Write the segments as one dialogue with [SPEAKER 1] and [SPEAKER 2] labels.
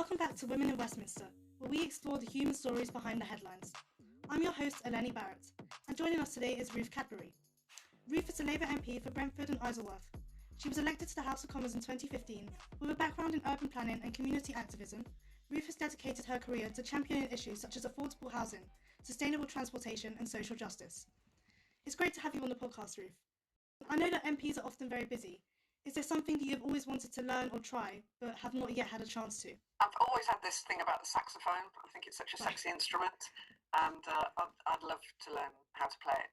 [SPEAKER 1] Welcome back to Women in Westminster, where we explore the human stories behind the headlines. I'm your host, Eleni Barrett, and joining us today is Ruth Cadbury. Ruth is a Labour MP for Brentford and Isleworth. She was elected to the House of Commons in 2015. With a background in urban planning and community activism, Ruth has dedicated her career to championing issues such as affordable housing, sustainable transportation and social justice. It's great to have you on the podcast, Ruth. I know that MPs are often very busy. Is there something that you've always wanted to learn or try, but have not yet had a chance to?
[SPEAKER 2] I've always had this thing about the saxophone. I think it's such a sexy instrument, and I'd love to learn how to play it.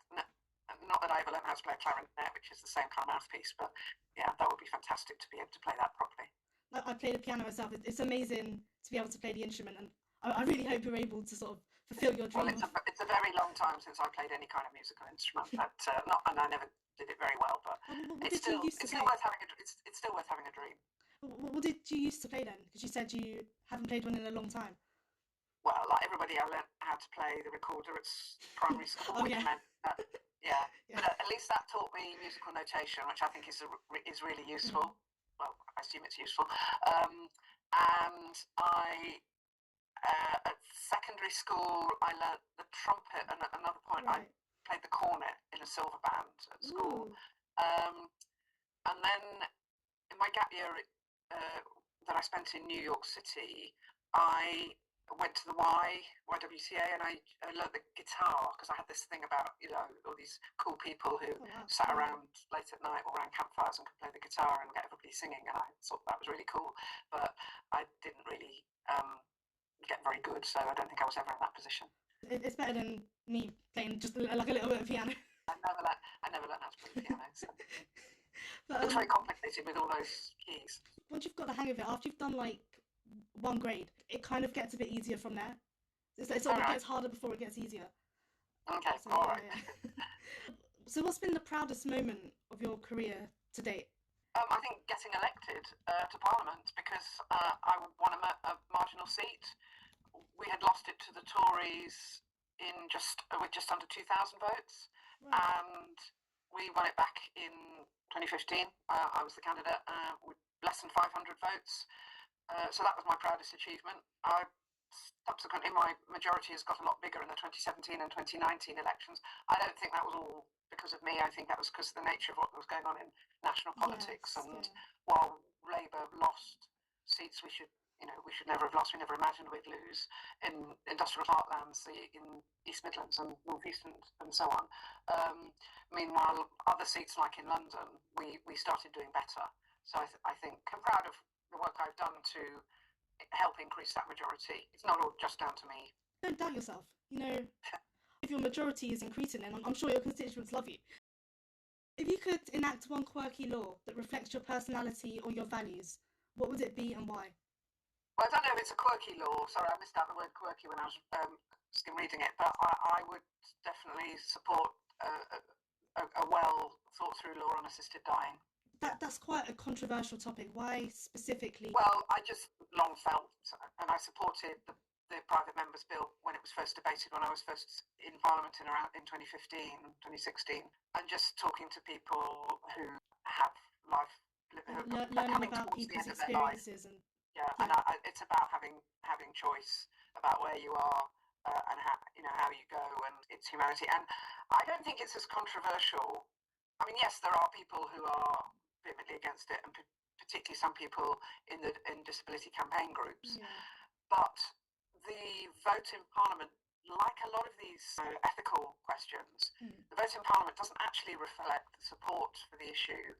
[SPEAKER 2] Not that I ever learned how to play a clarinet, which is the same kind of mouthpiece, but yeah, that would be fantastic to be able to play that properly.
[SPEAKER 1] I play the piano myself. It's amazing to be able to play the instrument, and I really hope you're able to sort of fulfill your dream.
[SPEAKER 2] Well, it's a very long time since I played any kind of musical instrument, but and I never did it very well. But it's still worth having it's still worth having a dream.
[SPEAKER 1] What did you used to play then? Because you said you haven't played one in a long time.
[SPEAKER 2] Well, like everybody, I learned how to play the recorder at primary school,
[SPEAKER 1] Oh,
[SPEAKER 2] which
[SPEAKER 1] yeah.
[SPEAKER 2] meant that, yeah.
[SPEAKER 1] Yeah.
[SPEAKER 2] But at least that taught me musical notation, which I think is really useful. Well, I assume it's useful. And at secondary school, I learnt the trumpet, and at another point,
[SPEAKER 1] Right.
[SPEAKER 2] I played the cornet in a silver band at school.
[SPEAKER 1] Ooh.
[SPEAKER 2] And then in my gap year that I spent in New York City, I went to the YWCA, and I learnt the guitar, because I had this thing about, all these cool people who
[SPEAKER 1] Oh, wow.
[SPEAKER 2] sat around late at night or around campfires and could play the guitar and get everybody singing, and I thought that was really cool, but I didn't really get very good, so I don't think I was ever in that position.
[SPEAKER 1] It's better than me playing just like a little bit of piano.
[SPEAKER 2] I never learned how to play the piano. So
[SPEAKER 1] But
[SPEAKER 2] it's very complicated with all those keys.
[SPEAKER 1] once you've got the hang of it, after you've done like one grade, it kind of gets a bit easier from there. It sort of
[SPEAKER 2] Alright.
[SPEAKER 1] gets harder before it gets easier.
[SPEAKER 2] Okay,
[SPEAKER 1] So,
[SPEAKER 2] all right.
[SPEAKER 1] yeah. So what's been the proudest moment of your career to date?
[SPEAKER 2] I think getting elected to Parliament, because I won a marginal seat. We had lost it to the Tories with just under 2,000 votes,
[SPEAKER 1] Right.
[SPEAKER 2] and we won it back in 2015. I was the candidate with less than 500 votes, so that was my proudest achievement. Subsequently, my majority has got a lot bigger in the 2017 and 2019 elections. I don't think that was all because of me. I think that was because of the nature of what was going on in national politics.
[SPEAKER 1] Yes,
[SPEAKER 2] And
[SPEAKER 1] yeah.
[SPEAKER 2] while Labour lost seats we should never have lost, we never imagined we'd lose, in industrial heartlands, in East Midlands and North East and so on. Meanwhile, other seats like in London, we started doing better. So I think I'm proud of the work I've done to help increase that majority. It's not all just down to me.
[SPEAKER 1] Don't doubt yourself. If your majority is increasing, then I'm sure your constituents love you. If you could enact one quirky law that reflects your personality or your values, what would it be and why?
[SPEAKER 2] Well, I don't know if it's a quirky law. Sorry, I missed out the word quirky when I was skim reading it, but I would definitely support a well thought through law on assisted dying.
[SPEAKER 1] That's quite a controversial topic. Why specifically?
[SPEAKER 2] Well, I just long felt, and I supported the private members bill when it was first debated, when I was first in Parliament in 2015, 2016, and just talking to people who have
[SPEAKER 1] Learning about people's experiences and
[SPEAKER 2] it's about having choice about where you are and how you go, and it's humanity. And I don't think it's as controversial. I mean, yes, there are people who are vehemently against it, and particularly some people in disability campaign groups.
[SPEAKER 1] Yeah.
[SPEAKER 2] But the vote in Parliament, like a lot of these ethical questions, the vote in Parliament doesn't actually reflect the support for the issue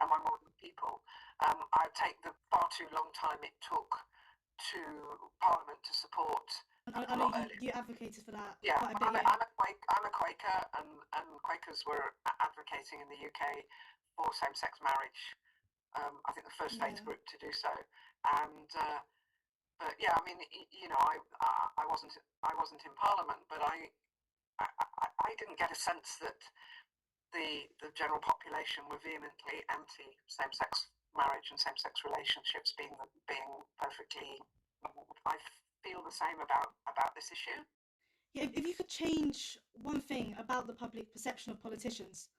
[SPEAKER 2] among ordinary people. I take the far too long time it took to Parliament to support.
[SPEAKER 1] I know you advocated for that.
[SPEAKER 2] Yeah,
[SPEAKER 1] quite a bit.
[SPEAKER 2] I'm a Quaker, and Quakers were advocating in the UK for same-sex marriage. I think the first faith group to do so, and but yeah, I mean, I wasn't in Parliament, but I didn't get a sense that the general population were vehemently anti same-sex marriage and same-sex relationships being perfectly. I feel the same about this issue.
[SPEAKER 1] Yeah, if you could change one thing about the public perception of politicians,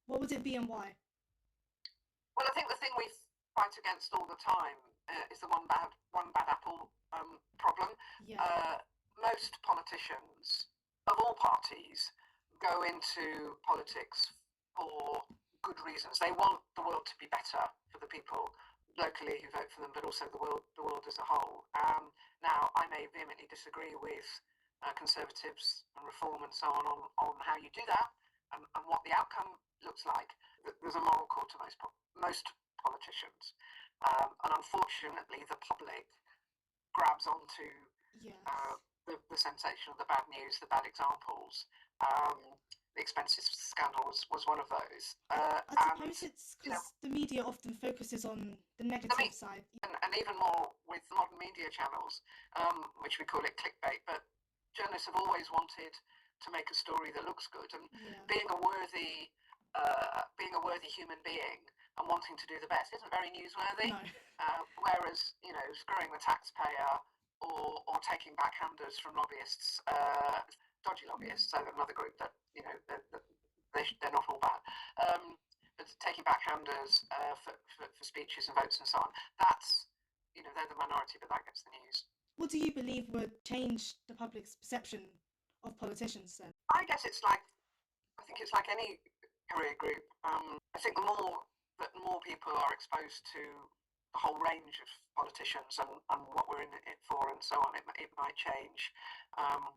[SPEAKER 1] what would it be and why?
[SPEAKER 2] Well, I think the thing we fight against all the time is the one bad apple most politicians of all parties go into politics for good reasons. They want the world to be better for the people locally who vote for them, but also the world as a whole. Now, I may vehemently disagree with Conservatives and Reform and so on how you do that and what the outcome looks like. There's a moral core to most politicians, and unfortunately, the public grabs onto the sensation of the bad news, the bad examples. The expenses scandal was one of those.
[SPEAKER 1] I suppose it's because the media often focuses on the negative side.
[SPEAKER 2] And even more with modern media channels, which we call it clickbait, but journalists have always wanted to make a story that looks good, and being a worthy human being and wanting to do the best isn't very newsworthy.
[SPEAKER 1] No.
[SPEAKER 2] Whereas, screwing the taxpayer or taking backhanders from lobbyists, dodgy lobbyists, so another group that, they're not all bad, but taking backhanders for speeches and votes and so on, that's, they're the minority, but that gets the news.
[SPEAKER 1] What do you believe would change the public's perception of politicians then?
[SPEAKER 2] I think it's like any career group. I think the more people are exposed to the whole range of politicians and what we're in it for and so on, it might change,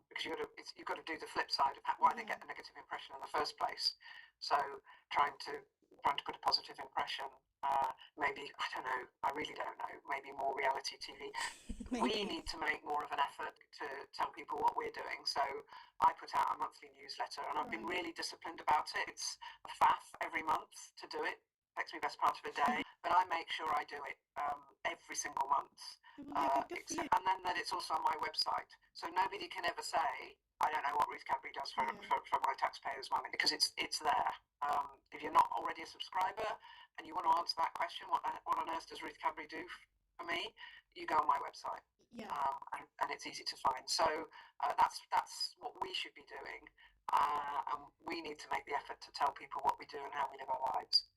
[SPEAKER 2] because you've got to do the flip side of why they get a negative impression in the first place. So trying to put a positive impression, maybe, I don't know, I really don't know, maybe more reality TV. We need to make more of an effort to tell people what we're doing. So I put out a monthly newsletter, and I've been really disciplined about it. It's a faff every month to do it. Takes me best part of a day, but I make sure I do it every single month. And then that it's also on my website, so nobody can ever say, I don't know what Ruth Cadbury does for my taxpayers' money, because it's there. If you're not already a subscriber and you want to answer that question, what on earth does Ruth Cadbury do for me? You go on my website, and it's easy to find. So that's what we should be doing, and we need to make the effort to tell people what we do and how we live our lives.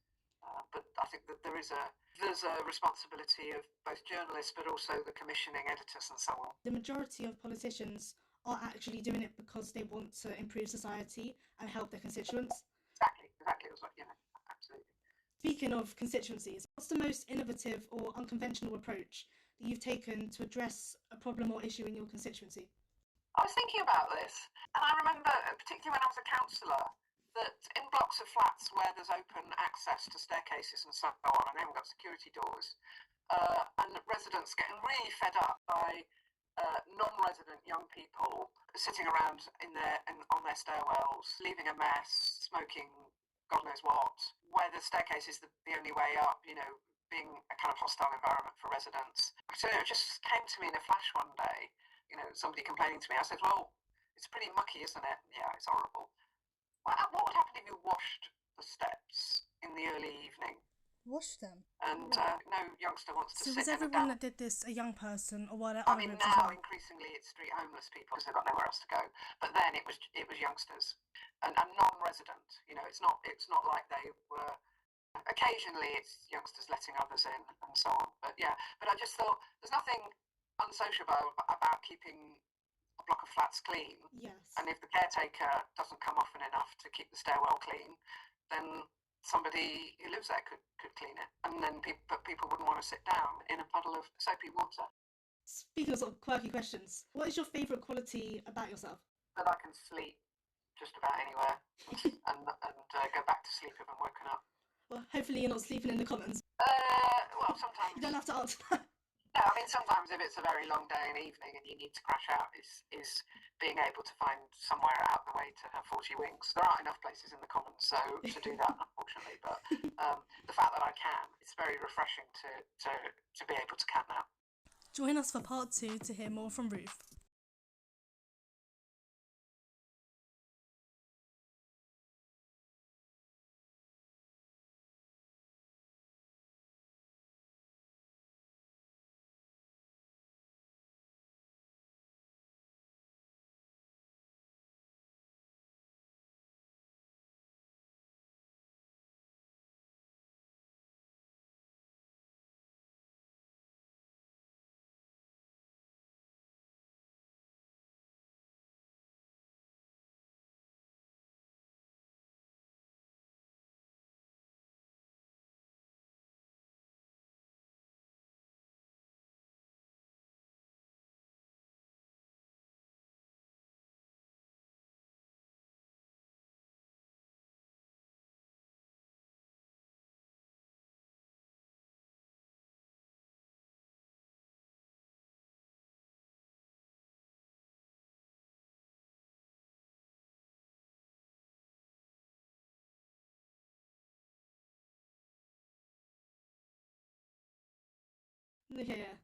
[SPEAKER 2] But I think that there's a responsibility of both journalists, but also the commissioning editors and so on.
[SPEAKER 1] The majority of politicians are actually doing it because they want to improve society and help their constituents.
[SPEAKER 2] Exactly. Absolutely.
[SPEAKER 1] Speaking of constituencies, what's the most innovative or unconventional approach that you've taken to address a problem or issue in your constituency?
[SPEAKER 2] I was thinking about this, and I remember, particularly when I was a councillor, that in blocks of flats where there's open access to staircases and so on, and they haven't got security doors, and residents getting really fed up by non-resident young people sitting around on their stairwells, leaving a mess, smoking God knows what, where the staircase is the only way up, being a kind of hostile environment for residents. So it just came to me in a flash one day, somebody complaining to me. I said, well, it's pretty mucky, isn't it? Yeah, it's horrible. What would happen if you washed the steps in the early evening?
[SPEAKER 3] Wash them?
[SPEAKER 2] And no youngster wants to sit in
[SPEAKER 1] So was everyone that did this a young person, or were there other groups as
[SPEAKER 2] now
[SPEAKER 1] well?
[SPEAKER 2] Increasingly it's street homeless people because they've got nowhere else to go. But then it was youngsters and non-resident. It's not like they were. Occasionally it's youngsters letting others in and so on. But I just thought there's nothing unsociable about keeping a block of flats clean.
[SPEAKER 1] Yes.
[SPEAKER 2] And if the caretaker doesn't come often enough to keep the stairwell clean, then somebody who lives there could clean it, and then people wouldn't want to sit down in a puddle of soapy water.
[SPEAKER 1] Speaking of sort of quirky questions, what is your favourite quality about yourself?
[SPEAKER 2] That I can sleep just about anywhere and go back to sleep if I'm woken up.
[SPEAKER 1] Well, hopefully you're not sleeping in the Commons.
[SPEAKER 2] Well, sometimes.
[SPEAKER 1] You don't have to answer that.
[SPEAKER 2] No, sometimes if it's a very long day in the evening and you need to crash out, is being able to find somewhere out the way to have 40 winks. There aren't enough places in the Commons to do that, unfortunately. But the fact that I can, it's very refreshing to be able to catnap.
[SPEAKER 1] Join us for part 2 to hear more from Ruth. Yeah.